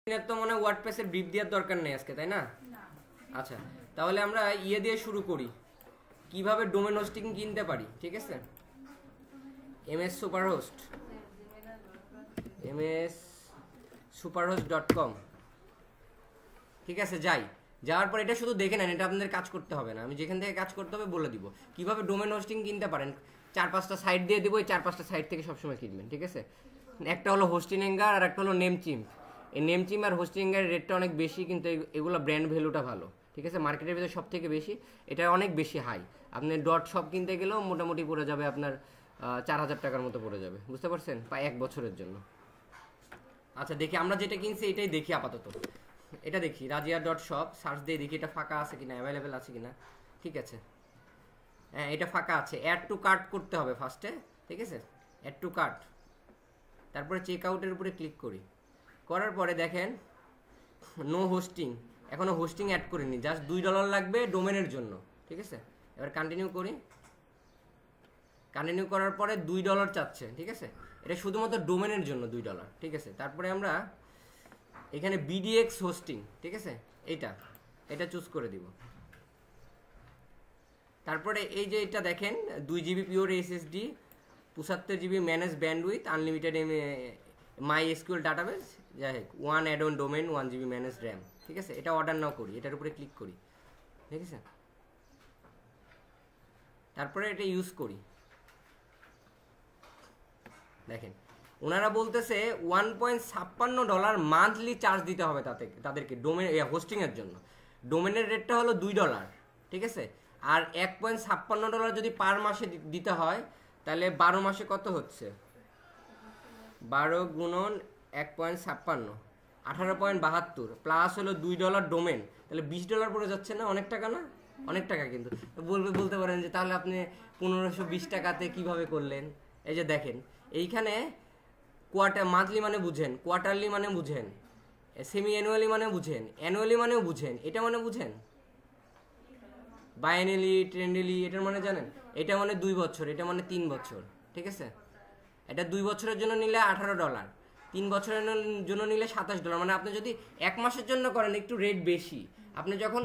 তো মনে ওয়ার্ডপ্রেসের ব্রিফ দেওয়ার দরকার নেই আজকে, তাই না? আচ্ছা, তাহলে আমরা দিয়ে শুরু করি, কিভাবে ডোমেন হোস্টিং কিনতে পারি। ঠিক আছে, ms superhost.com। ঠিক আছে, যাওয়ার পর এটা শুধু দেখে নেন, এটা আপনাদের কাজ করতে হবে না, আমি যেখান থেকে কাজ করতে হবে বলে দিব কিভাবে ডোমেন হোস্টিং কিনতে পারেন। 4-5টা সাইট দিয়ে দিব, এই 4-5টা সাইট থেকে সবসময় কিনবেন। ঠিক আছে, একটা হলো হোস্টিং অ্যাঙ্গার আর একটা হলো নেমচিম্প। এই নেমচিম্প আর হোস্টিং অ্যাঙ্গারের রেটটা অনেক বেশি, কিন্তু এগুলো ব্র্যান্ড ভ্যালুটা ভালো। ঠিক আছে, মার্কেটের ভিতরে সব থেকে বেশি, এটা অনেক বেশি হাই। আপনি ডট শপ কিনতে গেলেও মোটামুটি পড়ে যাবে আপনার 4000 টাকার মতো পড়ে যাবে, বুঝতে পারছেন, প্রায় 1 বছরের জন্য। আচ্ছা দেখি, আমরা যেটা কিনছি এটাই দেখি আপাতত। এটা দেখি razia.shop, সার্চ দিয়ে দেখি এটা ফাঁকা আছে কিনা, অ্যাভেলেবেল আছে কিনা। ঠিক আছে, হ্যাঁ এটা ফাঁকা আছে। অ্যাড টু কার্ট করতে হবে ফার্স্টে। ঠিক আছে, অ্যাড টু কার্ট, তারপরে চেক আউটের উপরে ক্লিক করি। করার পরে দেখেন নো হোস্টিং, এখনও হোস্টিং অ্যাড করিনি, জাস্ট $2 লাগবে ডোমেনের জন্য। ঠিক আছে, এবার কন্টিনিউ করি। কন্টিনিউ করার পরে $2 চাচ্ছে। ঠিক আছে, এটা শুধুমাত্র ডোমেনের জন্য $2। ঠিক আছে, তারপরে আমরা এখানে বিডিএক্স হোস্টিং, ঠিক আছে, এটা চুজ করে দিব। তারপরে এই যে এটা দেখেন 2 GB pure SSD, 75 GB manage bandwidth, unlimited MySQL database, যাই হোক 1 add on domain, 1 GB manage RAM. ঠিক আছে, এটা অর্ডার নাও করি, এটার উপরে ক্লিক করি। ঠিক আছে, তারপরে এটা ইউজ করি। দেখেন ওনারা বলতেছে $1.56 মান্থলি চার্জ দিতে হবে তাদেরকে ডোমেন হোস্টিংয়ের জন্য। ডোমেনের রেটটা হলো $2। ঠিক আছে, আর $1.56 যদি পার মাসে দিতে হয়, তাহলে 12 মাসে কত হচ্ছে, 12 গুণন 1.56, 18.72 প্লাস হলো $2 ডোমেন, তাহলে $20 পড়ে যাচ্ছে না? অনেক টাকা না? অনেক টাকা। কিন্তু বলতে পারেন যে তাহলে আপনি 1520 টাকাতে কিভাবে করলেন? এই যে দেখেন এইখানে মান্থলি মানে বুঝেন, কোয়ার্টারলি মানে বুঝেন, সেমি অ্যানুয়ালি মানে বুঝেন, অ্যানুয়ালি মানেও বুঝেন, এটা মানে বুঝেন, বাইএনুয়ালি, ট্রেন্ডলি, এটার মানে জানেন? এটা মানে 2 বছর, এটা মানে 3 বছর। ঠিক আছে, এটা 2 বছরের জন্য নিলে $18, 3 বছরের জন্য নিলে $27। মানে আপনি যদি 1 মাসের জন্য করেন একটু রেট বেশি, আপনি যখন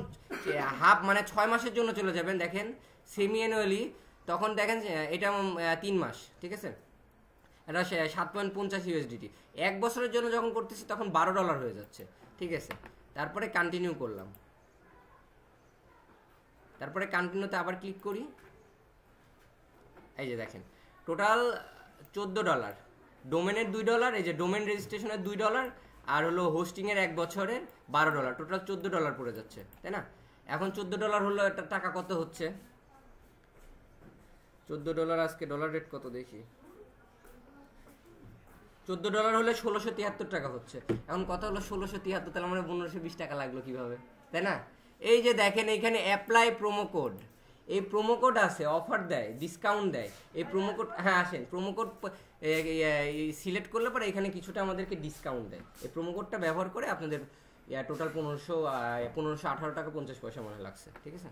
হাফ মানে 6 মাসের জন্য চলে যাবেন, দেখেন সেমি অ্যানুয়ালি, তখন দেখেন এটা 3 মাস। ঠিক আছে, এটা 7.50 USDT। 1 বছরের জন্য যখন করতেছি তখন $12 হয়ে যাচ্ছে। ঠিক আছে, তারপরে কন্টিনিউ করলাম, তারপরে কন্টিনিউতে আবার ক্লিক করি। এই যে দেখেন টোটাল $14, ডোমেনের $2, এই যে ডোমেন রেজিস্ট্রেশনের $2, আর হলো হোস্টিংয়ের 1 বছরের $12, টোটাল $14 পড়ে যাচ্ছে, তাই না? এখন $14 হলো, একটা টাকা কত হচ্ছে? $14 আজকে ডলার রেট কত দেখি, $14 হলে 1673 টাকা হচ্ছে। এখন কথা হলো 1673, তাহলে আমরা 1520 টাকা লাগলো কিভাবে, তাই না? এই যে দেখেন এইখানে অ্যাপ্লাই প্রোমো কোড, এই প্রোমো কোড আছে, অফার দেয়, ডিসকাউন্ট দেয়। এই প্রোমো কোড, হ্যাঁ আসেন, প্রোমো কোড সিলেক্ট করলে পরে এখানে কিছুটা আমাদেরকে ডিসকাউন্ট দেয়। এই প্রোমো কোডটা ব্যবহার করে আপনাদের টোটাল 1518 টাকা 50 পয়সা মনে লাগছে। ঠিক আছে,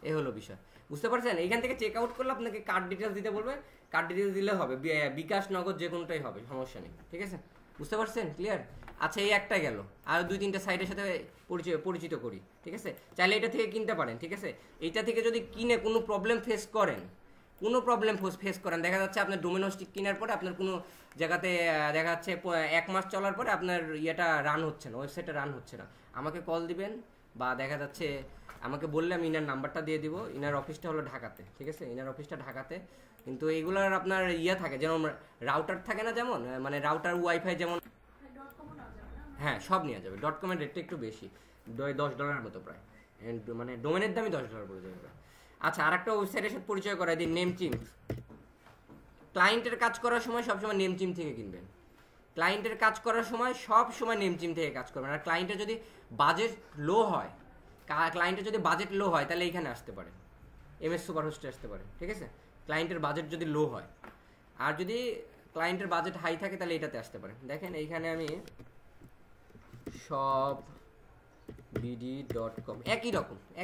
এই হলো বিষয়, বুঝতে পারছেন? এইখান থেকে চেক আউট করলে আপনাকে কার্ড ডিটেলস দিতে বলবে, কার্ড ডিটেলস দিলে হবে, বিকাশ, নগদ যে কোনোটাই হবে, সমস্যা নেই। ঠিক আছে, বুঝতে পারছেন? ক্লিয়ার? আচ্ছা এই একটা গেল, আর 2-3টা সাইটের সাথে পরিচিত করি। ঠিক আছে, চাইলে এটা থেকে কিনতে পারেন। ঠিক আছে, এইটা থেকে যদি কিনে কোনো প্রবলেম ফেস করেন, দেখা যাচ্ছে আপনার ডোমেন হোস্টিং কেনার পরে আপনার কোনো জায়গাতে দেখা যাচ্ছে 1 মাস চলার পরে আপনার ইয়েটা রান হচ্ছে না, ওয়েবসাইটটা রান হচ্ছে না, আমাকে কল দিবেন, বা দেখা যাচ্ছে আমাকে বললে আমি ইনার নাম্বারটা দিয়ে দিব। ইনার অফিসটা হলো ঢাকাতে। ঠিক আছে, ইনার অফিসটা ঢাকাতে, কিন্তু এইগুলার আপনার থাকে, যেমন রাউটার থাকে না, যেমন মানে রাউটার ওয়াইফাই যেমন, হ্যাঁ সব নেওয়া যাবে। .com-এর রেটটা একটু বেশি, $10 মতো প্রায়, মানে ডোমেনের দামই $10 পড়ে যাবে। আচ্ছা, আর একটা ওয়েবসাইটের সাথে পরিচয় করাই দিই, নেমচিম্প। ক্লায়েন্টের কাজ করার সময় সবসময় নেমচিম্প থেকে কিনবেন। ক্লায়েন্টের কাজ করার সময় সব সময় নেমচিম্প থেকে কাজ করবেন। আর ক্লায়েন্টের যদি বাজেট লো হয়, তাহলে এইখানে আসতে পারে, ms superhost আসতে পারে। ঠিক আছে, ক্লায়েন্টের বাজেট যদি লো হয়, আর যদি ক্লায়েন্টের বাজেট হাই থাকে তাহলে এটাতে আসতে পারে। দেখেন এইখানে আমি shopbd.com,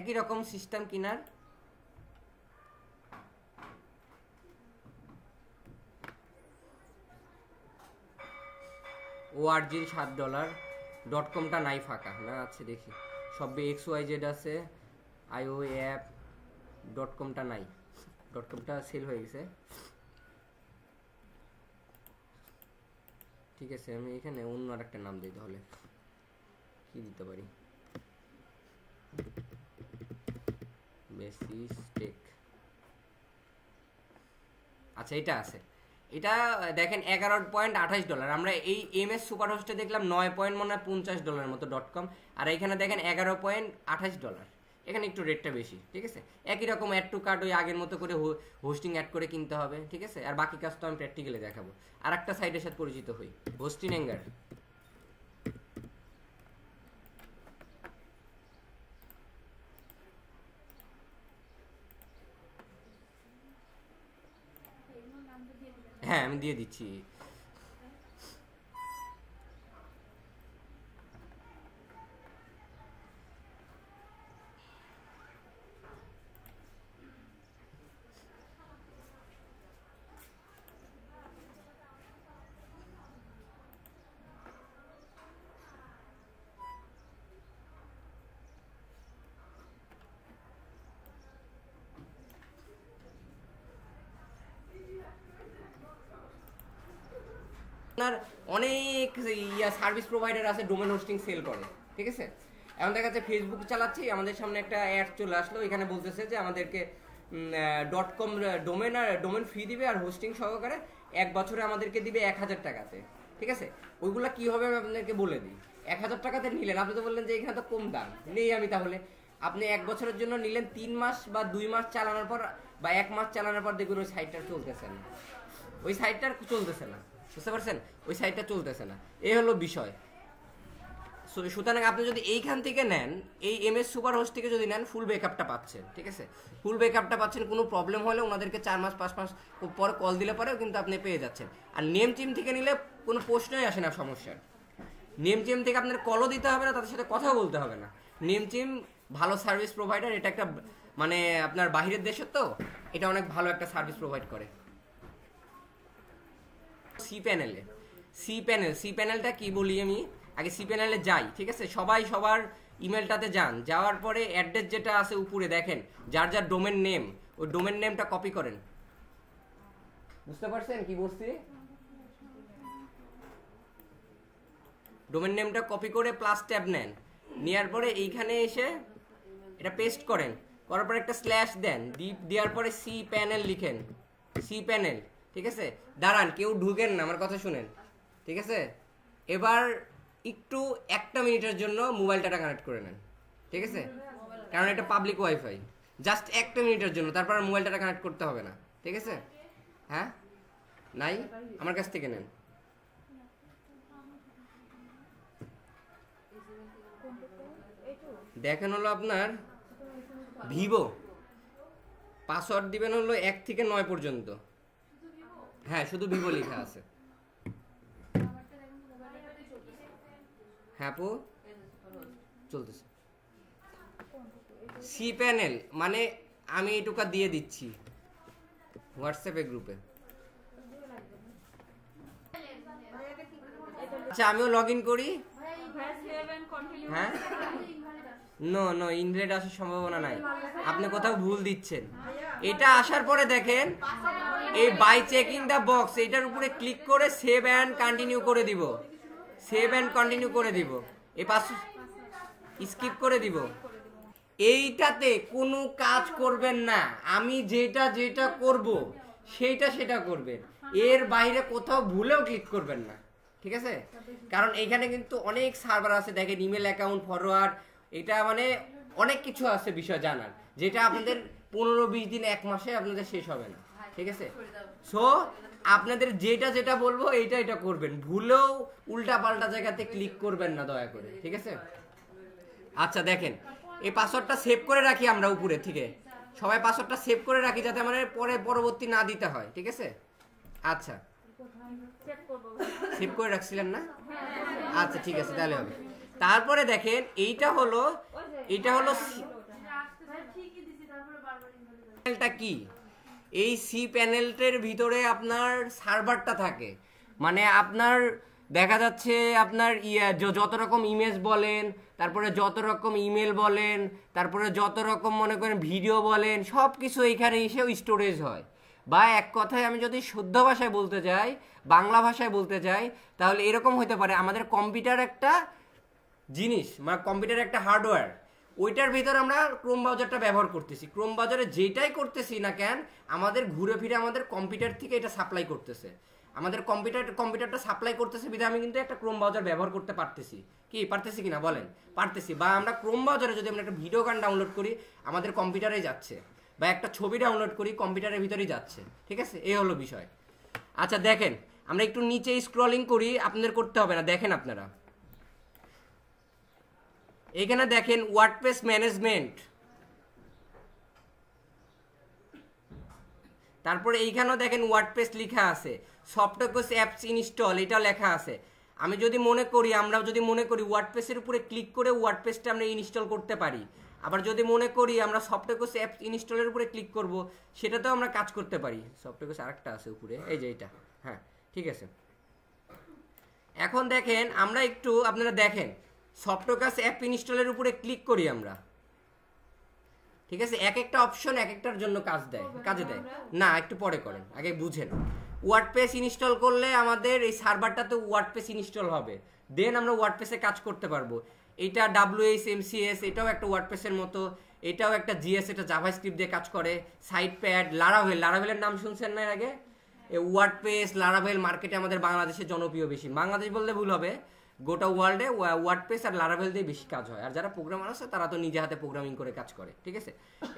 একই রকম সিস্টেম কিনার, ORG $7, ডট কমটা নাই, ফাঁকা না আছে দেখি, সব XYZ আছে, IO অ্যাপ, ডট কমটা নাই, ডট কমটা সেল হয়ে গেছে। ঠিক আছে, আমি এখানে অন্য আরেকটা নাম দিই, তাহলে কি দিতে পারি, বেসিস টেক। আচ্ছা এটা আছে, এটা দেখেন $11.28। আমরা এই MS সুপার হোস্টে দেখলাম 9.50 মতো .com, আর এখানে দেখেন $11.28। এখানে একটু রেটটা বেশি, ঠিক আছে। একই রকম অ্যাড টু কার্ড ওই আগের মতো করে হোস্টিং অ্যাড করে কিনতে হবে, ঠিক আছে। আর বাকি কাজ তো আমি প্র্যাকটিক্যালি দেখাবো। আর একটা সাইটের সাথে পরিচিত হই, হোস্টিং অ্যাঙ্গার। হ্যাঁ আমি দিয়ে দিচ্ছি। আপনার অনেক সার্ভিস প্রোভাইডার আছে ডোমেন হোস্টিং সেল করে, ঠিক আছে। এখন দেখা যাচ্ছে ফেসবুক চালাচ্ছি, আমাদের সামনে একটা অ্যাড চলে আসলো, এখানে বলতেছে যে আমাদেরকে .com ডোমেন ফ্রি দিবে আর হোস্টিং সহকারে 1 বছরে আমাদেরকে দিবে 1000 টাকাতে, ঠিক আছে। ওইগুলা কি হবে আমি আপনাদেরকে বলে দিই। 1000 টাকাতে নিলেন, আপনি তো বললেন যে এখানে তো কম দাম নেই, আমি তাহলে আপনি 1 বছরের জন্য নিলেন, 3 মাস বা 2 মাস চালানোর পর বা 1 মাস চালানোর পর দেখবেন ওই সাইটটা চলতেছে না, ওই সাইটটা চলতেছে না, বুঝতে পারছেন, ওই সাইটটা চলতেছে না, এই হলো বিষয়। সুতরাং আপনি যদি এইখান থেকে নেন, এই MS সুপার হোস্ট থেকে যদি নেন, ফুল ব্যাকআপটা পাচ্ছেন, ঠিক আছে। ফুল ব্যাকআপটা পাচ্ছেন, কোনো প্রবলেম হলে ওনাদেরকে 4 মাস 5 মাস পর কল দিলে পরেও কিন্তু আপনি পেয়ে যাচ্ছেন। আর নেম টিম থেকে নিলে কোনো প্রশ্নই আসে না সমস্যার। নেম টিম থেকে আপনার কলও দিতে হবে না, তাদের সাথে কথাও বলতে হবে না। নেম টিম ভালো সার্ভিস প্রোভাইডার, এটা একটা মানে আপনার বাহিরের দেশের তো, এটা অনেক ভালো একটা সার্ভিস প্রোভাইড করে। সি প্যানেলটা কি বলি আমি, আগে সি প্যানেলে যাই, ঠিক আছে। সবাই সবার ইমেলটাতে যান, যাওয়ার পরে অ্যাড্রেস যেটা আছে উপরে দেখেন, যার যার ডোমেন নেম, ওই ডোমেন নেমটা কপি করেন, বুঝতে পারছেন কি বলছি। ডোমেন নেমটা কপি করে প্লাস ট্যাব নেন, নেওয়ার পরে এইখানে এসে এটা পেস্ট করেন, করার পরে একটা স্ল্যাশ দেন, দেওয়ার পরে সি প্যানেল লিখেন, সি প্যানেল, ঠিক আছে। দাঁড়ান, কেউ ঢুকেন না, আমার কথা শুনেন, ঠিক আছে। এবার একটু 1 মিনিটের জন্য মোবাইলটা কানেক্ট করে নেন, ঠিক আছে, কারণ এটা পাবলিক ওয়াইফাই। জাস্ট 1 মিনিটের জন্য, তারপর মোবাইলটা কানেক্ট করতে হবে না, ঠিক আছে। হ্যাঁ নাই, আমার কাছ থেকে নেন। দেখেন হলো আপনার ভিভো, পাসওয়ার্ড দিবেন হলো 1 থেকে 9 পর্যন্ত। হ্যাঁ শুধু ভিভো লেখা আছে। হ্যাঁ পো চলতেছে। সি প্যানেল মানে আমি এইটুকা দিয়ে দিচ্ছি হোয়াটসঅ্যাপে গ্রুপে। আচ্ছা আমিও লগ ইন করি। হ্যাঁ নো ইনভ্যালিড আসার সম্ভাবনা নাই, আপনি কোথাও ভুল দিচ্ছেন। এটা আসার পরে দেখেন এই বাই চেকিং দ্য বক্স, এটার উপরে ক্লিক করে সেভ অ্যান্ড কন্টিনিউ করে দিব, সেভ অ্যান্ড কন্টিনিউ করে দিব, এই পাস স্কিপ করে দিব। এইটাতে কোনো কাজ করবেন না, আমি যেটা যেটা করব সেটা করবেন, এর বাইরে কোথাও ভুলেও ক্লিক করবেন না, ঠিক আছে। কারণ এখানে কিন্তু অনেক সার্ভার আছে, দেখেন ইমেল অ্যাকাউন্ট ফরওয়ার্ড, এটা মানে অনেক কিছু আছে বিষয় জানার, যেটা আপনাদের 15-20 দিন 1 মাসে আপনাদের শেষ হবে না, ঠিক আছে। সো আপনাদের যেটা যেটা বলবো এটা করবেন, ভুলেও উল্টা পাল্টা জায়গাতে ক্লিক করবেন না দয়া করে, ঠিক আছে। আচ্ছা দেখেন এই পাসওয়ার্ডটা সেভ করে রাখি আমরা উপরে থেকে, সবাই পাসওয়ার্ডটা সেভ করে রাখি যাতে আমাদের পরে পরবর্তী না দিতে হয়, ঠিক আছে। আচ্ছা সেভ করে রাখছিলেন না, আচ্ছা ঠিক আছে তাহলে হবে। তারপরে দেখেন এইটা হলো প্যানেলটা কি, এই সি প্যানেলটার ভিতরে আপনার সার্ভারটা থাকে, মানে আপনার দেখা যাচ্ছে আপনার যত রকম ইমেজ বলেন, তারপরে যত রকম ইমেল বলেন, তারপরে যত রকম মনে করেন ভিডিও বলেন, সব কিছু এইখানে এসেও স্টোরেজ হয়। বা এক কথায় আমি যদি শুদ্ধ ভাষায় বলতে চাই, বাংলা ভাষায় বলতে চাই, তাহলে এরকম হতে পারে আমাদের কম্পিউটার একটা জিনিস, মানে কম্পিউটার একটা হার্ডওয়্যার, ওইটার ভিতর আমরা ক্রোম ব্রাউজারটা ব্যবহার করতেছি। ক্রোম ব্রাউজারে যেটাই করতেছি না কেন, আমাদের ঘুরে ফিরে আমাদের কম্পিউটার থেকে এটা সাপ্লাই করতেছে। আমাদের কম্পিউটারটা সাপ্লাই করতেছে বিধায় আমি কিন্তু একটা ক্রোম ব্রাউজার ব্যবহার করতে পারতেছি। কি পারতেছি কিনা বলেন? পারতেছি। বা আমরা ক্রোম ব্রাউজারে যদি আমরা একটা ভিডিও গান ডাউনলোড করি, আমাদের কম্পিউটারেই যাচ্ছে। বা একটা ছবি ডাউনলোড করি, কম্পিউটারের ভিতরেই যাচ্ছে। ঠিক আছে, এই হলো বিষয়। আচ্ছা দেখেন, আমরা একটু নিচে স্ক্রলিং করি, আপনাদের করতে হবে না, দেখেন আপনারা এখানে দেখেন ওয়ার্ডপ্রেস ম্যানেজমেন্ট, তারপরে এইখানেও দেখেন ওয়ার্ডপ্রেস লেখা আছে, সফটওয়্যার অ্যাপস ইনস্টল এটা লেখা আছে। আমরা যদি মনে করি ওয়ার্ডপ্রেসের উপরে ক্লিক করে ওয়ার্ডপ্রেসটা আমরা ইনস্টল করতে পারি। আবার যদি মনে করি আমরা সফটওয়্যার অ্যাপস ইনস্টলের উপরে ক্লিক করব, সেটাতেও আমরা কাজ করতে পারি। সফটওয়্যার আরেকটা আছে উপরে, এই যে এটা, হ্যাঁ ঠিক আছে। এখন দেখেন আমরা একটু, আপনারা দেখেন সফটওয়্যার অ্যাপ ইনস্টলের উপরে ক্লিক করি আমরা, ঠিক আছে। এক একটা অপশন এক একটার জন্য কাজে দেয় না, একটু পরে করেন, আগে বুঝেন। ওয়ার্ডপ্রেস ইনস্টল করলে আমাদের এই সার্ভারটাতে ওয়ার্ডপ্রেস ইনস্টল হবে, দেন আমরা ওয়ার্ডপ্রেসে কাজ করতে পারবো। এটা WHMCS, এটাও একটা ওয়ার্ডপ্রেসের মতো, এটাও একটা GS, এটা জাভাস্ক্রিপ্ট দিয়ে কাজ করে। সাইটপ্যাড, লারাভেলের নাম শুনছেন না এর আগে? ওয়ার্ডপ্রেস, লারাভেল মার্কেটে আমাদের বাংলাদেশে জনপ্রিয় বেশি। বাংলাদেশ বললে ভুল হবে, গোটা ওয়ার্ল্ডে ওয়ার্ডপ্রেস আর লারাভেল দিয়ে বেশি কাজ হয়। আর যারা প্রোগ্রামার আছে তারা তো নিজে হাতে প্রোগ্রামিং করে কাজ করে, ঠিক আছে।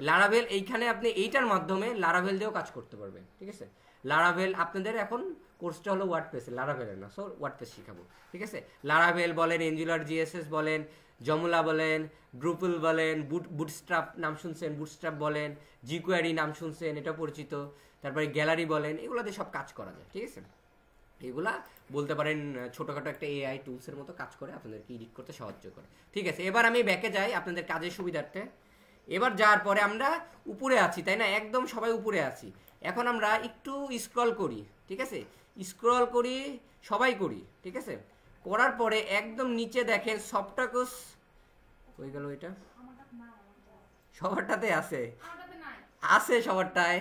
লারাভেল এইখানে আপনি এইটার মাধ্যমে লারাভেল দিয়েও কাজ করতে পারবেন, ঠিক আছে। লারাভেল আপনাদের এখন কোর্সটা হলো ওয়ার্ডপ্রেস, লারাভেলের না, সো ওয়ার্ডপ্রেস শিখাবো, ঠিক আছে। লারাভেল বলেন, এঞ্জুলার GSS বলেন, জমুলা বলেন, ড্রুপল বলেন, বুটস্ট্র্যাপ নাম শুনছেন, বুটস্ট্র্যাপ বলেন, জিকোয়ারি নাম শুনছেন, এটা পরিচিত। তারপরে গ্যালারি বলেন, এগুলো দিয়ে সব কাজ করা যায়, ঠিক আছে। এগুলা বলতে পারেন ছোটোখাটো একটা AI টুলসের মতো কাজ করে, আপনাদেরকে এডিট করতে সাহায্য করে, ঠিক আছে। এবার আমি ব্যাকে যাই আপনাদের কাজের সুবিধার্থে। এবার যাওয়ার পরে আমরা উপরে আছি, তাই না? একদম সবাই উপরে আছি। এখন আমরা একটু স্ক্রল করি, ঠিক আছে। স্ক্রল করি, সবাই করি, ঠিক আছে। করার পরে একদম নিচে দেখেন সফটওয়্যার হয়ে গেল, এটা সবারটাতে আছে, আছে সবারটায়।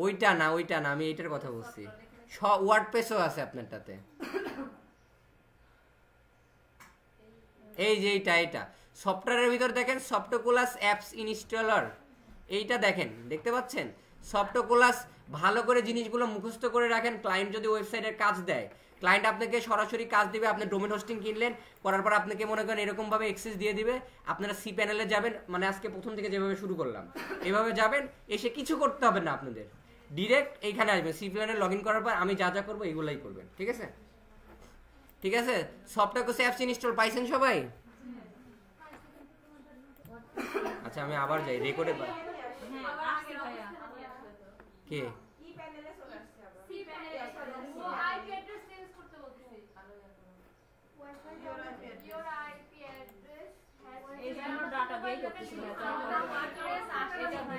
ওইটা না, আমি এইটার কথা বলছি। ওয়ার্ডপ্রেসও আছে আপনারটাতে, এই যে এটা সফটওয়্যারের ভিতর দেখেন সফটওয়্যার অ্যাপস ইনস্টলার, এইটা দেখেন, দেখতে পাচ্ছেন সফটওয়্যার। ভালো করে জিনিসগুলো মুখস্থ করে রাখেন। ক্লায়েন্ট যদি ওয়েবসাইটের কাজ দেয়, ক্লায়েন্ট আপনাকে সরাসরি কাজ দিবে। আপনি ডোমেন হোস্টিং কিনলেন, করার পর আপনাকে মনে করেন এরকমভাবে অ্যাক্সেস দিয়ে দিবে। আপনারা সি প্যানেলে যাবেন, মানে আজকে প্রথম থেকে যেভাবে শুরু করলাম এভাবে যাবেন, এসে কিছু করতে হবে না আপনাদের, ডিরেক্ট এইখানে আসবেন। সি প্যানেলে লগ ইন করার পর আমি যা করবো এগুলাই করবেন, ঠিক আছে, ঠিক আছে। সফটওয়্যার অ্যাপস ইনস্টল পাইছেন সবাই? আচ্ছা আমি আবার যাই রেকর্ডে। কে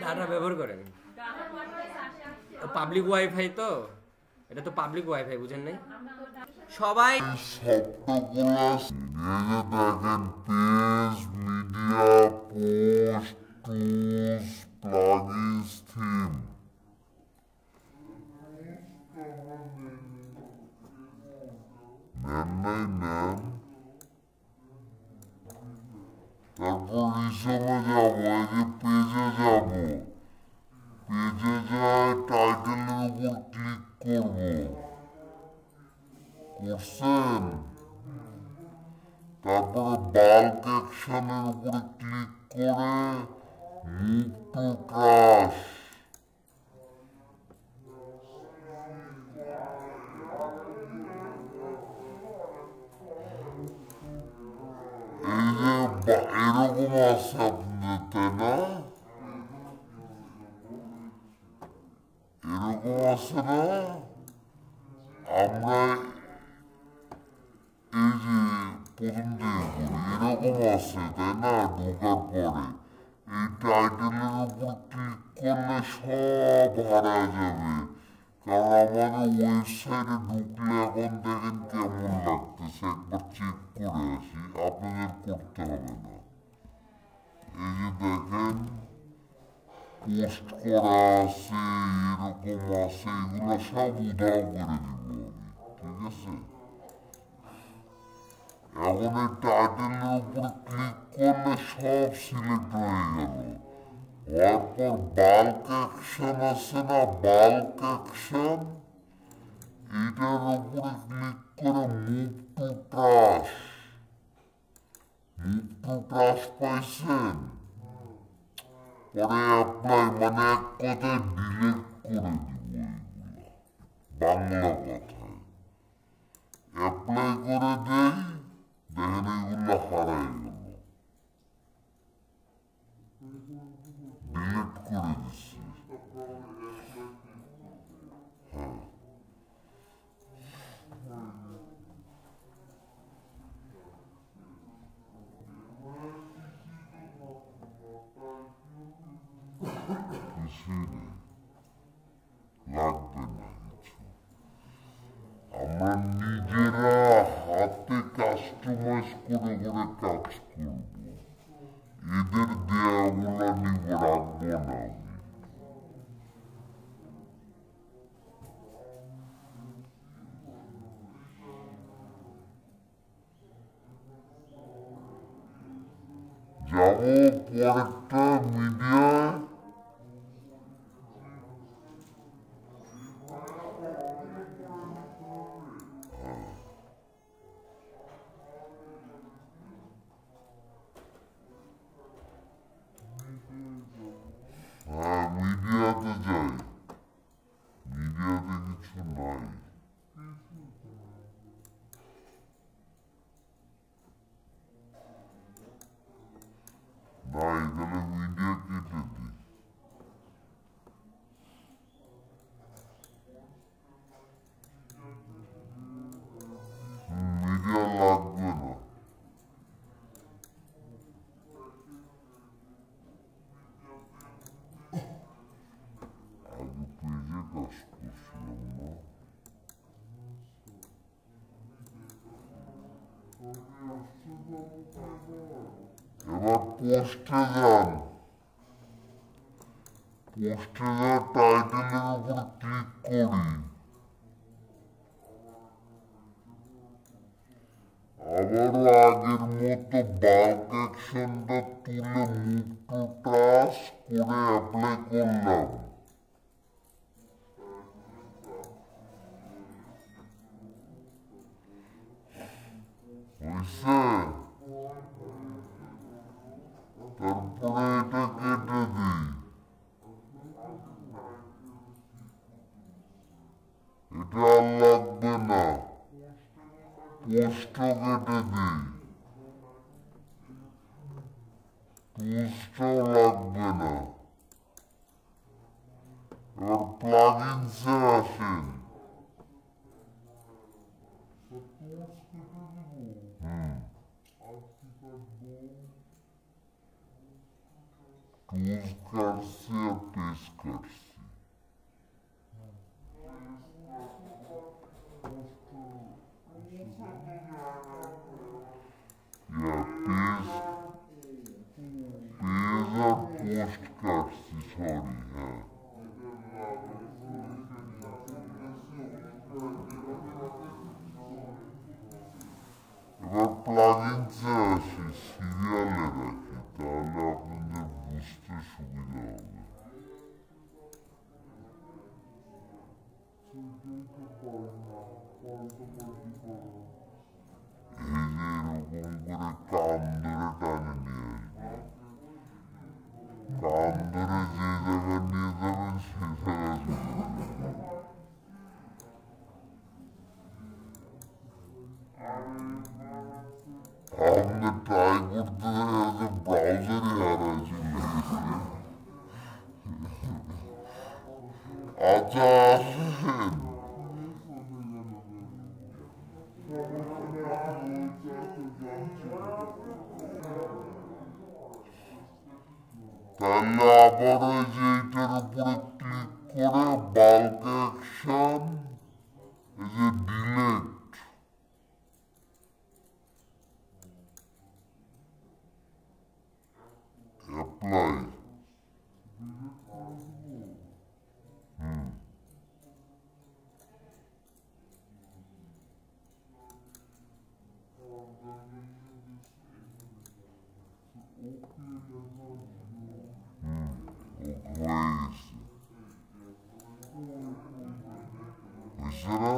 ডাটা ব্যবহার করেন? পাবলিক ওয়াইফাই, তো এটা তো পাবলিক ওয়াইফাই, বুঝেন নাই সবাই। দেখেন page, media, post, tools, plugins, theme, নেন। তারপর হিসেবে যাবো, এই যে পেজে যাবো, পেজে যায় টাইটেলের উপর ক্লিক করবো, করছেন? তারপরে বাল্ক অ্যাকশনের উপরে ক্লিক করে মুভ টু ট্রাশ, এই যে এরকম আছে আপনাদের, তাই না? এরকম আছে না? আমরা এই যে প্রথম থেকে করি, এরকম আছে তাই না? ঢোকার পরে এই টাইটেলের উপর ক্লিক করলে সব হারা যাবে, কারণ আমাদের ওয়েবসাইটে ঢুকলে এখন দেখেন কেমন লাগতেছে, একবার চেক করে আসি, আপনাদের করতে হবে না। এই যে দেখেন পোস্ট করা আছে, এরকম আছে, এগুলো সব উধাও করে দিব আমি, ঠিক আছে? এখন এই টাইটেলের উপর ক্লিক করলে সব সিলেক্ট হয়ে গেল। হওয়ার পর বাল্ক অ্যাকশন আছে না, বাল্ক অ্যাকশন, এটার উপরে ক্লিক করে move to trash, move to trash পাইছেন? পরে অ্যাপ্লাই, মানে এক কথায় ডিলিট করে দিব এইগুলো, বাংলা কথায় অ্যাপ্লাই করে দেই, দেখেন এইগুলো হারাই গেল, ডিলিট করে দিচ্ছি। হ্যাঁ, কিছুই নেই, লাগবে না কিছু। আমরা নিজেরা হাতে কাস্টমাইজ করে করে কাজ করব, এদের দেয়াগুলো নিব, রাখবো না আমি। যাবো পরেরটা মিডিয়ায়, হ্যাঁ মিডিয়াতে যাই, মিডিয়াতে কিছু নাই। নাই, তাহলে মিডিয়া কেটে দিই। মিডিয়া লাগবে না। আগে পেজে কাজ করছিলাম না। এবার পোস্টে যান, পোস্টে যা টাইটেলের উপর ক্লিক করি, আবারও আগের মতো বাল্ক অ্যাকশনটা তুলে মুভ টু ট্রাশ করে অ্যাপ্লাই করলাম। হয়েছে? তারপরে এটা কেটে দিই, এটা আর লাগবে না, পোস্টও কেটে দিই, পোস্টও লাগবে না। এবার প্লাগইনসে আসেন, টুলস কাটছি আর পেজ কাটছি। পেজ আর পোস্ট কাটছি, সরি। হ্যাঁ, এবার প্লাগইনসে আসি, সিরিয়ালে রাখি, তাহলে আপনাদের বুঝতে সুবিধা হবে। এই যে এরকম করে কান ধরে টানে নিয়ে আসবে, কান ধরে যে জায়গায় নিয়ে যাবেন সে জায়গায় আপনি ট্রাই করতে যে ব্রাউজারই হারায় চলে গেছে। আচ্ছা আসেন, তাহলে আবার ওই যে এটার উপরে ক্লিক করে বাল্ক অ্যাকশন, এই যে ডিলেট, অ্যাপ্লাই, হয়ে গেছে। বুঝছে না?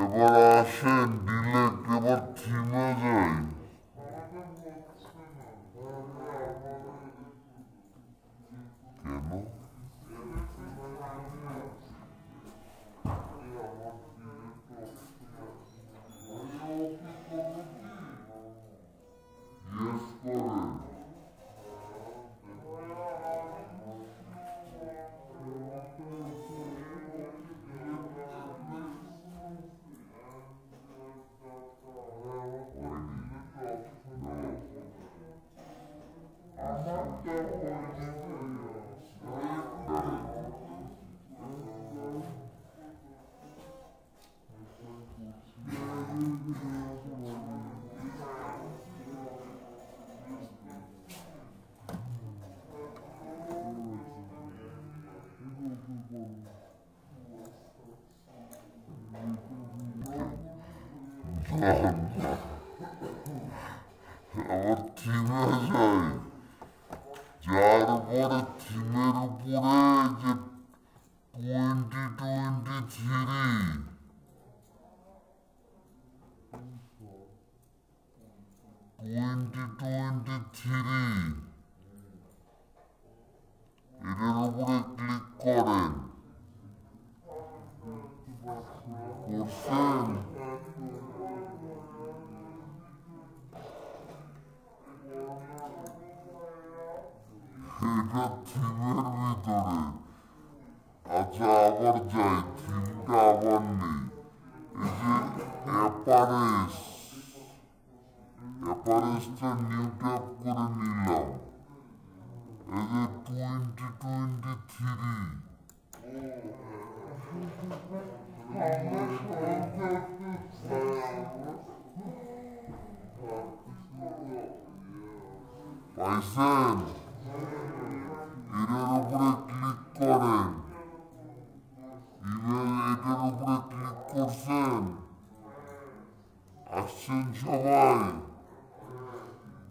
এবার আসেন ডিলেট, এবার থিমে যাই। কেন? ইয়েস করেন। আবার থিমে যাই, যার পরে থিমের উপরে যে 2023 এটার উপরে ক্লিক করেন। করছেন? এটা থিমের ভিতরে। আচ্ছা আবার যাই, থিমটা আবার নেই। এই যে অ্যাপারেসটা নিউ ট্যাপ করে নিলাম। এই যে 2023 পাইছেন? এটার উপরে ক্লিক করেন। এটার উপরে ক্লিক করছেন? আসছেন সবাই?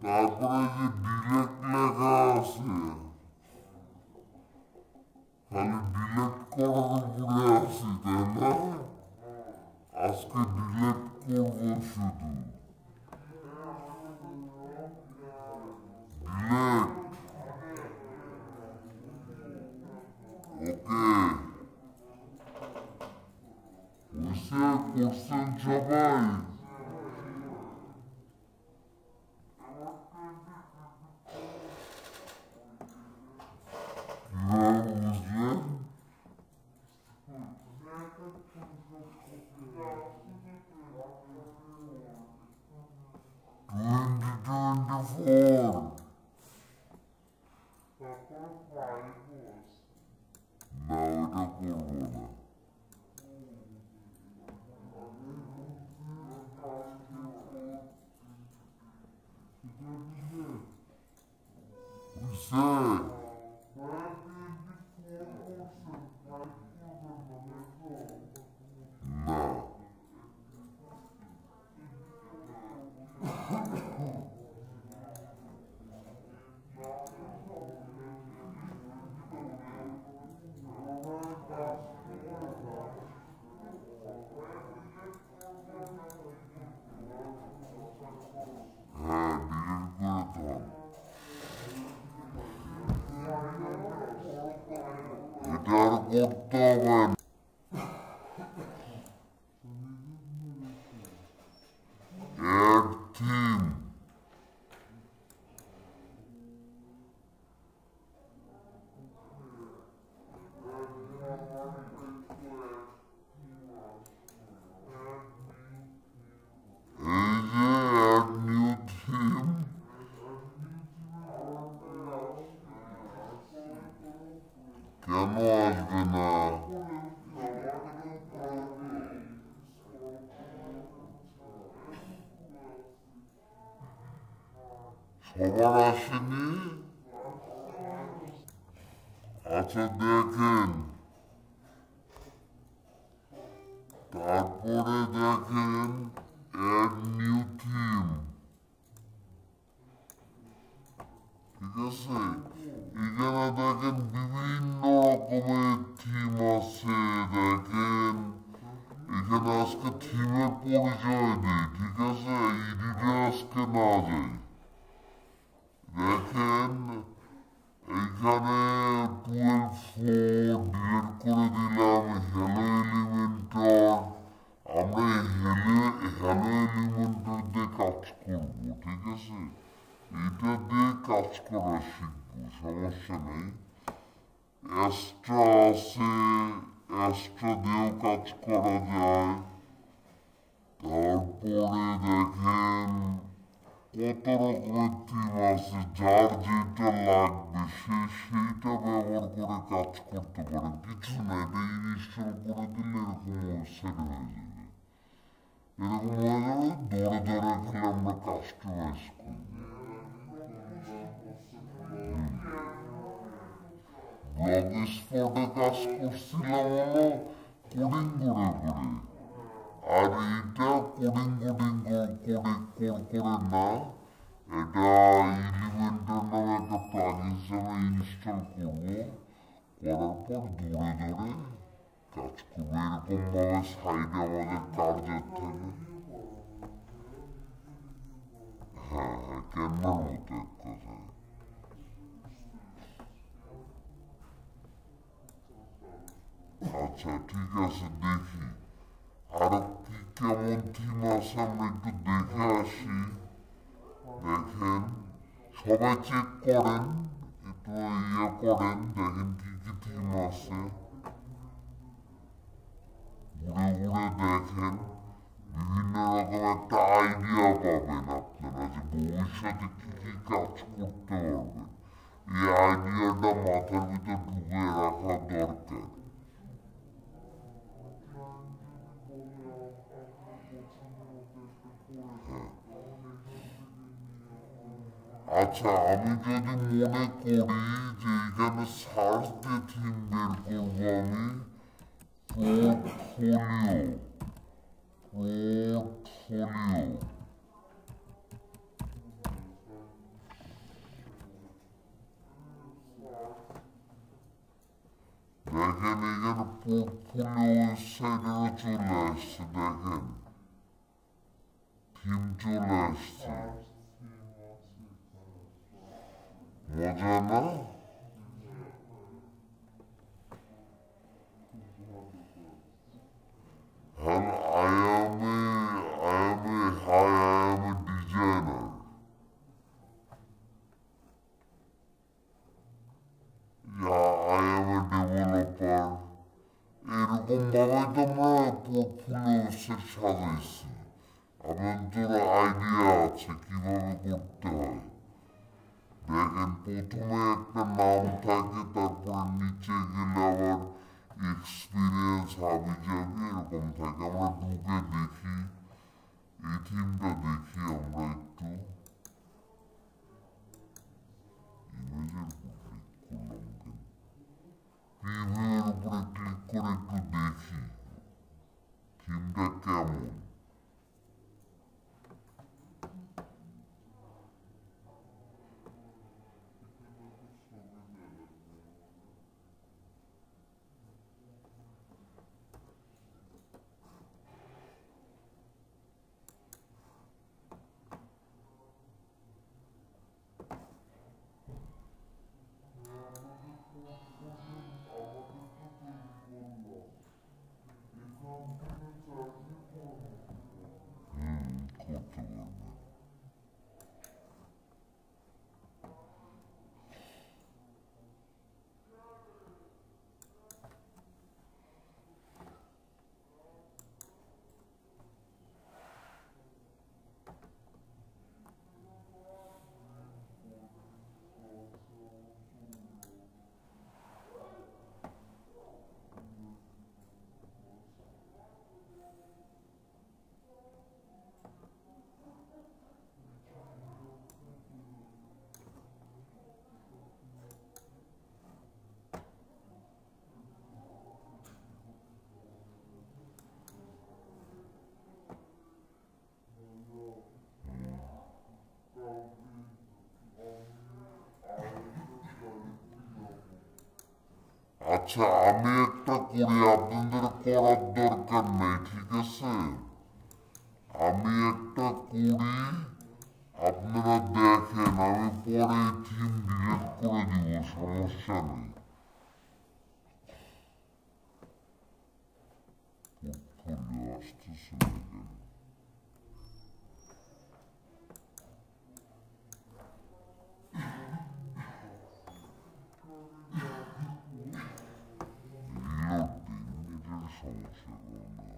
তারপরে যে ডিলেট লেখা আছে, খালি ডিলেট করার উপরে আছি, তাই না? আজকে ডিলেট করবো শুধু। ডিলেট। ওকে। হয়েছে? করছেন সবাই? কিভাবে বুঝলেন? 2024 না, ওটা করবো না। বুঝছে? না। হ্যাঁ, ডিলিট করে দাও। এটা আর করতে হবে না। Ad theme. এই যে অ্যাড নিউ থিম, সবার আসেনি। আচ্ছা দেখেন, তারপরে দেখেন অ্যাড নিউ থিম, ঠিক আছে? এখানে দেখেন বিভিন্ন রকমের থিম আছে। দেখেন এখানে আজকে থিমের পরিচয় দিই, ঠিক আছে? এডিটে আজকে না যাই। দেখেন এইখানে 12.4 ডিলিট করে দিলাম। হ্যালো এলিমেন্টর, আমরা হ্যালো এলিমেন্টর দিয়ে কাজ করবো, ঠিক আছে? এটা দিয়ে কাজ করা শিখবো, সমস্যা নেই। অ্যাস্ট্রা আছে, অ্যাস্ট্রা দিয়েও কাজ করা যায়। তারপরে দেখেন কত রকমের থিম আছে, যার যেটা লাগবে সে সেইটা ব্যবহার করে কাজ করতে পারে। কিছু না, এটা ইনস্টল করে দিলে এরকম ওয়েবসাইট হয়ে যাবে। এরকম হয়ে যাবে, ধরে ধরে খেলে আমরা কাস্টমাইজ করবো। ব্লগ স্পটে কাজ করছিলাম হলো কোডিং করে করে, আর এইটা কোডিং করে না, এটা এলিমেন্টর নামে একটা প্লাগইন হিসেবে ইনস্টল করবো। করার পর ধরে ধরে কাজ করবো। এরকম ভাবে সাইডে আমাদের কার্জার থাকে। হ্যাঁ হ্যাঁ, ক্যানভার মতো এক কথায়। আচ্ছা ঠিক আছে, দেখি আরো কি কেমন থিম আছে আমরা একটু দেখে আসি। দেখেন সবাই চেক করেন, একটু করেন, দেখেন কি কি থিম আছে। ঘুরে ঘুরে দেখেন, বিভিন্ন রকম একটা আইডিয়া পাবেন আপনারা যে ভবিষ্যতে কি কি কাজ করতে পারবেন। এই আইডিয়াটা মাথার ভিতর ঢুকে রাখা দরকার। আচ্ছা আমি যদি মনে করি যে এখানে সার্চ দিয়ে থিম বের করবো, আমি পোর্টফোলিও দেখেন এখানে পোর্টফোলিও ওয়েবসাইটেও চলে আসছে। দেখেন থিম চলে আসছে, মজা না? And I am a designer. Yeah, I am a developer. এরকম ভাবে তো আমরা পোর্টফোলিও সাজাইছি। আপনাদের আইডিয়া আছে কিভাবে করতে হয়। দেখেন প্রথমে একটা নাম থাকে, তারপর নিচে গেলে আবার এক্সপিরিয়েন্স হাবি যাবি এরকম থাকে। আমরা ঢুকে দেখি, এই থিমটা দেখি আমরা একটু। ইমেজের উপর ক্লিক করলাম কেন? প্রিভিউয়ের উপরে ক্লিক করে একটু দেখি থিমটা কেমন। আচ্ছা আমি একটা করি, আপনাদের করার দরকার নেই, ঠিক আছে? আমি একটা করি, আপনারা দেখেন, আমি পরে এই থিম ডিলিট করে দিব, সমস্যা নেই। পোর্টফোলিও আসতেছে দেখেন। রিলোড দিন, এটার সমস্যা না।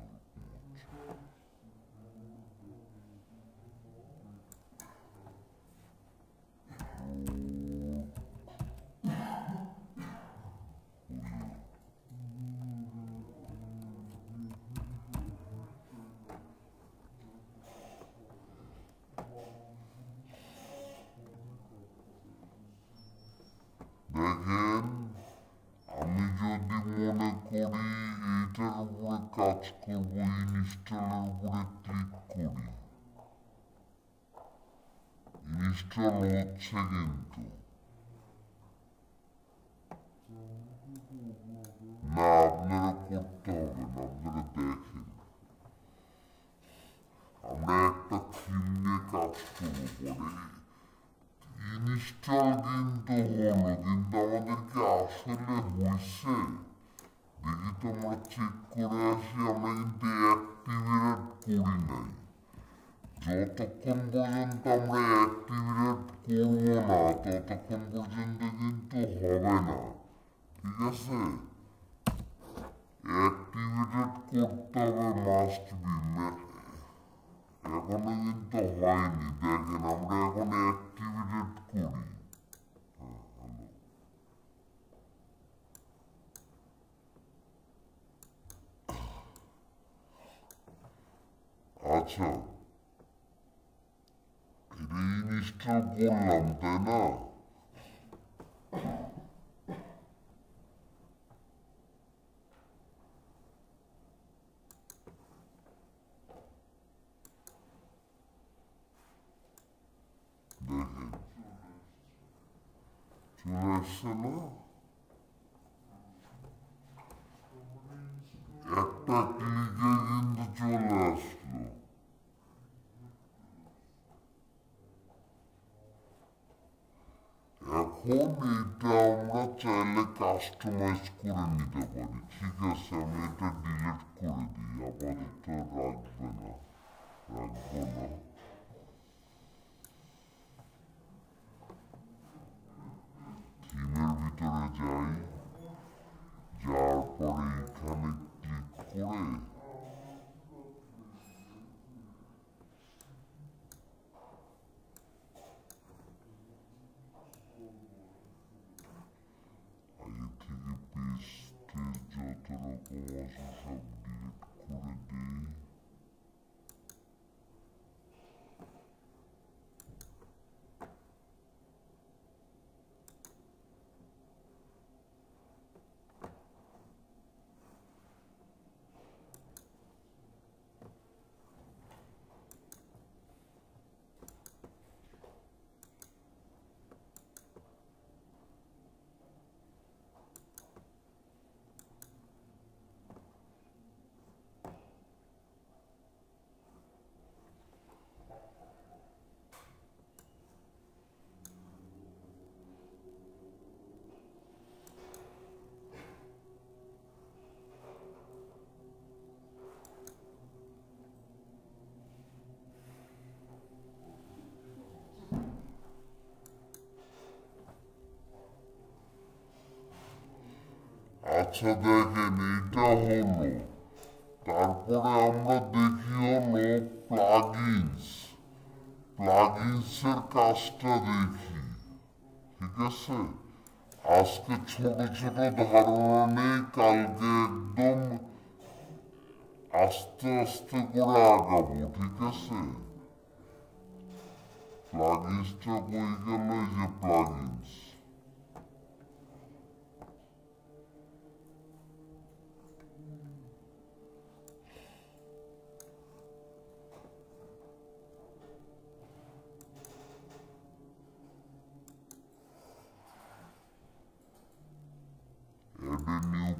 দেখেন আমি যদি মনে করি এইটার উপরে কাজ করবো, ইনস্টলের উপরে ক্লিক করি, ইনস্টল হচ্ছে কিন্তু না, আপনারা করতে হবে না, আপনারা দেখেন আমরা একটা থিম নিয়ে কাজ করবো পরে। ইনস্টল কিন্তু হলো, কিন্তু আমাদেরকে আসলে হয়েছে দেখি তো, আমরা চেক করে আসি। আমরা কিন্তু অ্যাক্টিভেট করি নাই, যতক্ষণ পর্যন্ত আমরা অ্যাক্টিভেট করবো না ততক্ষণ পর্যন্ত কিন্তু হবে না, ঠিক আছে? অ্যাক্টিভেট করতে হবে, মাস্ট বি। এখনো কিন্তু হয়নি, দেখেন আমরা এখন অ্যাক্টিভেট করি। আচ্ছা এটা ইনস্টল করলাম, তাই না? দেখেন চলে আসছে না? একটা ক্লিকে কিন্তু চলে আসলো। এখন এটা আমরা চাইলে কাস্টমাইজ করে নিতে পারি, ঠিক আছে? আমি এটা ডিলিট করে দিই, আপাতত রাখবো না। থিমের ভিতরে যাই, যাওয়ার পরে এখানে ক্লিক করে আগে থেকে পেজ যত রকম আছে সব ডিলিট করে দিই। আচ্ছা দেখেন এটা হলো, তারপরে আমরা দেখি হলো প্লাগইনসের কাজটা দেখি, ঠিক আছে? আজকে ছোট ছোট ধারণা নেই, কালকে একদম আস্তে আস্তে করে আগাবো, ঠিক আছে? প্লাগইনসটা কই গেল? এই যে প্লাগইনস, add a new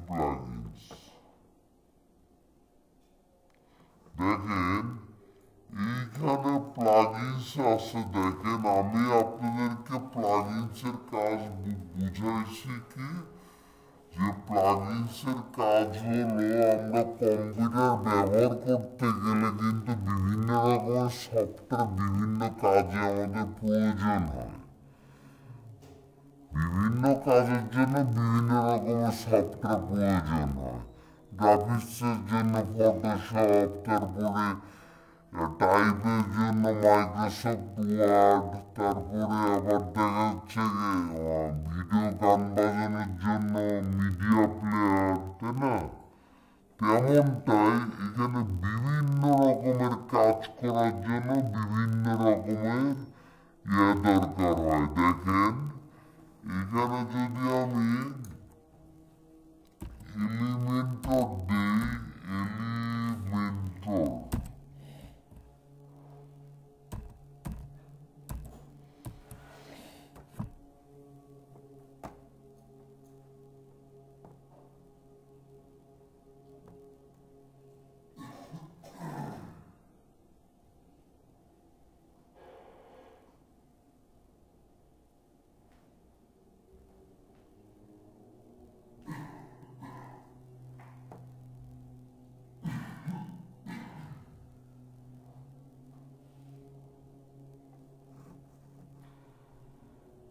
আছে দেখেন আমি আপনাদেরকে প্লাগইনসের কাজ বুঝাইছি কি যে প্লাগইনসের কাজ হলো আমরা কম্পিউটার ব্যবহার করতে গেলে কিন্তু বিভিন্ন রকমের সফটওয়্যার বিভিন্ন কাজে আমাদের প্রয়োজন হয় বিভিন্ন কাজের জন্য বিভিন্ন রকমের সফটওয়্যার প্রয়োজন হয় গ্রাফিক্সের জন্য ফটোশপ তারপরে টাইপের জন্য মাইক্রোসফট ওয়ার্ড তারপরে আবার দেখা যাচ্ছে ভিডিও গান বাজানোর জন্য মিডিয়া প্লেয়ার তাই না তেমনটাই এখানে বিভিন্ন রকমের কাজ করার জন্য বিভিন্ন রকমের দরকার হয় দেখেন এখানে যদি আমি এলিমেন্টর দেই এলিমেন্টর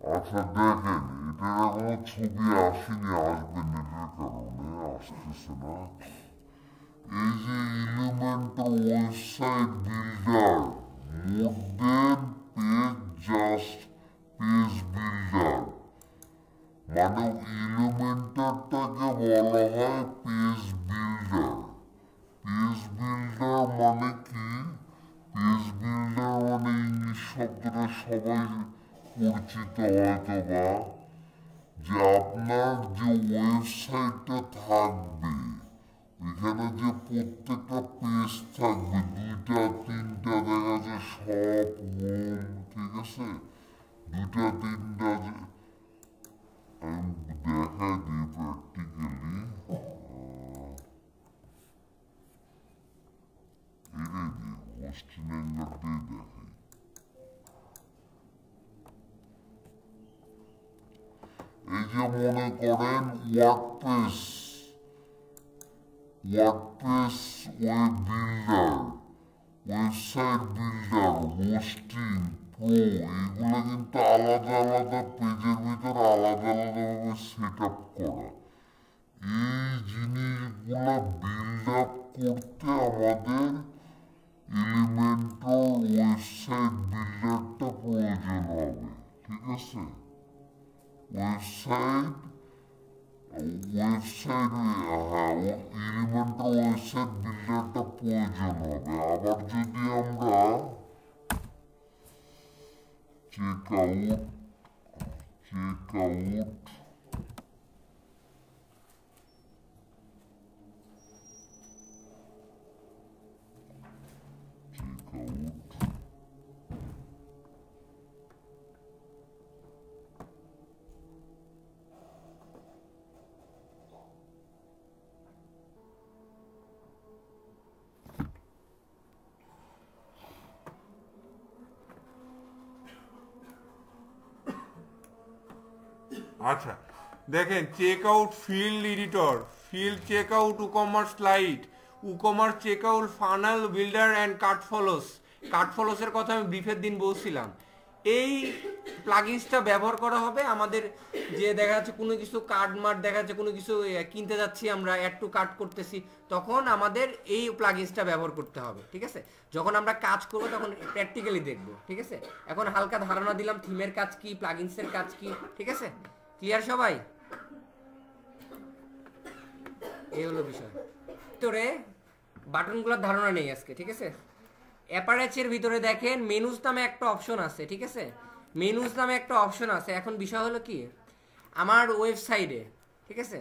আচ্ছা দেখেন এটার কোনো ছবি আসেনি আসবে নেটের কারণে আসতেছে না এই যে এলিমেন্টর ওয়েবসাইট বিল্ডার মোর দেন পেজ জাস্ট পেজ বিল্ডার মানে এলিমেন্টরটাকে বলা হয় পেজ বিল্ডার পেজ বিল্ডার মানে কি পেজ বিল্ডার মানে ইংলিশ শব্দটা সবাই পরিচিত হয়তো বা যে আপনার যে ওয়েবসাইটটা থাকবে ওইখানে যে প্রত্যেকটা পেজ থাকবে দুইটা তিনটা দেখা যায় সব হোম ঠিক আছে দুইটা তিনটা যে আমি দেখাই দিই প্র্যাকটিক্যালি এনে দিই হোস্টিং অ্যাঙ্গারটাই দেখাই এই যে মনে করেন WordPress web builder website builder hosting pro এগুলো কিন্তু আলাদা আলাদা পেজের ভিতর আলাদা আলাদাভাবে সেট আপ করা এই জিনিসগুলো বিল্ড আপ করতে আমাদের এলিমেন্টর ওয়েবসাইট বিল্ডারটা প্রয়োজন হবে ঠিক আছে ওয়েবসাইট হ্যাঁ এলিমেন্টর ওয়েবসাইট বিল্ডারটা প্রয়োজন হবে আবার যদি আমরা চেক আউট আচ্ছা দেখেন check out field editor field check out WooCommerce lite WooCommerce check out funnel builder and cart ফলোসের কথা আমি ব্রিফের দিন বলছিলাম এই প্লাগইনসটা ব্যবহার করা হবে আমাদের যে দেখা যাচ্ছে কোনো কিছু কার্ড মার্ট দেখা যাচ্ছে কোনো কিছু কিনতে যাচ্ছি আমরা অ্যাড টু কার্ট করতেছি তখন আমাদের এই প্লাগইনসটা ব্যবহার করতে হবে ঠিক আছে যখন আমরা কাজ করব তখন প্র্যাকটিক্যালি দেখব ঠিক আছে এখন হালকা ধারণা দিলাম থিমের কাজ কি প্লাগইনসের কাজ কি ঠিক আছে ক্লিয়ার সবাই এই হলো বিষয় ভিতরে বাটনগুলোর ধারণা নেই আজকে ঠিক আছে অ্যাপারেচের ভিতরে দেখেন মেনুজ নামে একটা অপশন আছে ঠিক আছে মেনুজ নামে একটা অপশন আছে এখন বিষয় হলো কি আমার ওয়েবসাইটে ঠিক আছে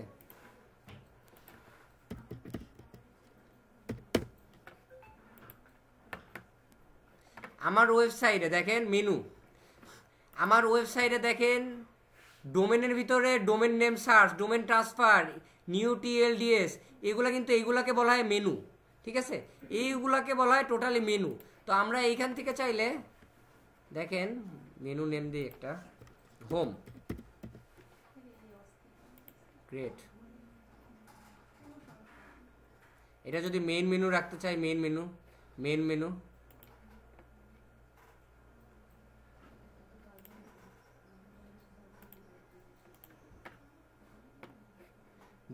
আমার ওয়েবসাইটে দেখেন মেনু আমার ওয়েবসাইটে দেখেন ডোমেনের ভিতরে domain name search domain transfer new TLDs এগুলা কিন্তু এইগুলাকে বলা হয় মেনু ঠিক আছে এইগুলাকে বলা হয় টোটালি মেনু তো আমরা এইখান থেকে চাইলে দেখেন মেনু নেম দিয়ে একটা হোম, গ্রেট। এটা যদি মেইন মেনু রাখতে চাই, main menu, main menu,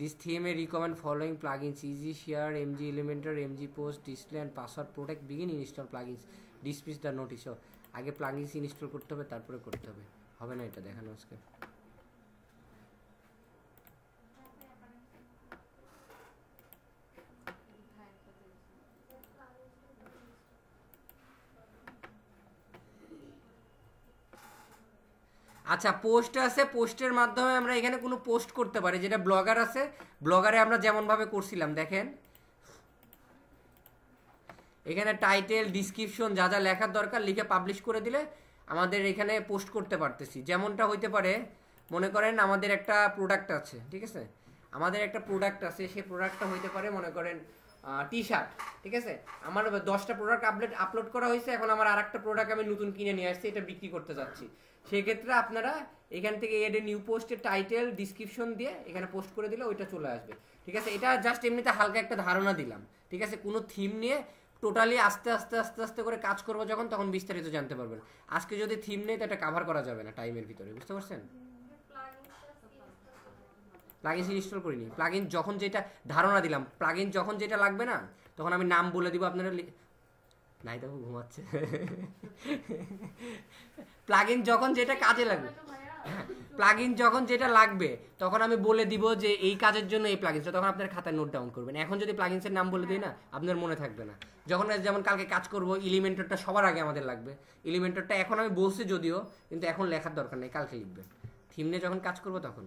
This theme may recommend following plugins: Easy Share, MG Elementor, MG Post, Display and Password Protect. Begin install plugins. Dismiss the notice. So, আগে plugins install করতে হবে, তারপরে করতে হবে। হবে না এটা দেখানো আজকে। আচ্ছা, পোস্ট আছে, পোস্টের মাধ্যমে আমরা এখানে কোনো পোস্ট করতে পারি, যেটা ব্লগার আছে, ব্লগারে আমরা যেমনভাবে করছিলাম দেখেন এখানে টাইটেল ডিসক্রিপশন যা যা লেখার দরকার লিখে পাবলিশ করে দিলে আমাদের এখানে পোস্ট করতে পারতেছি। যেমনটা হইতে পারে, মনে করেন আমাদের একটা প্রোডাক্ট আছে, ঠিক আছে, আমাদের একটা প্রোডাক্ট আছে, সেই প্রোডাক্টটা হইতে পারে মনে করেন টি শার্ট, ঠিক আছে, আমার 10টা প্রোডাক্ট আপলোড করা হয়েছে, এখন আমার আরেকটা প্রোডাক্ট আমি নতুন কিনে নিয়ে আসছি, এটা বিক্রি করতে যাচ্ছি। সেক্ষেত্রে আপনারা এখান থেকে এড এ নিউ পোস্টের টাইটেল ডিসক্রিপশন দিয়ে এখানে পোস্ট করে দিলে ওইটা চলে আসবে, ঠিক আছে। এটা জাস্ট এমনিতে হালকা একটা ধারণা দিলাম, ঠিক আছে। কোনো থিম নিয়ে টোটালি আস্তে আস্তে আস্তে আস্তে করে কাজ করবো যখন, তখন বিস্তারিত জানতে পারবেন। আজকে যদি থিম নেই তো এটা কাভার করা যাবে না টাইমের ভিতরে, বুঝতে পারছেন। প্লাগইনস ইনস্টল করিনি, প্লাগইন যখন যেটা ধারণা দিলাম, প্লাগইন যখন যেটা লাগবে না তখন আমি নাম বলে দিব, আপনারা নাই দেখো ঘুমাচ্ছে। প্লাগইন যখন যেটা কাজে লাগবে, প্লাগইন যখন যেটা লাগবে তখন আমি বলে দিব যে এই কাজের জন্য এই প্লাগইনসটা, তখন আপনার খাতায় নোট ডাউন করবেন। এখন যদি প্লাগইনসের নাম বলে দিই না, আপনার মনে থাকবে না। যখন যেমন কালকে কাজ করব, এলিমেন্টরটা সবার আগে আমাদের লাগবে, এলিমেন্টরটা এখন আমি বলছি যদিও, কিন্তু এখন লেখার দরকার নেই, কালকে লিখবে। থিম নিয়ে যখন কাজ করবো তখন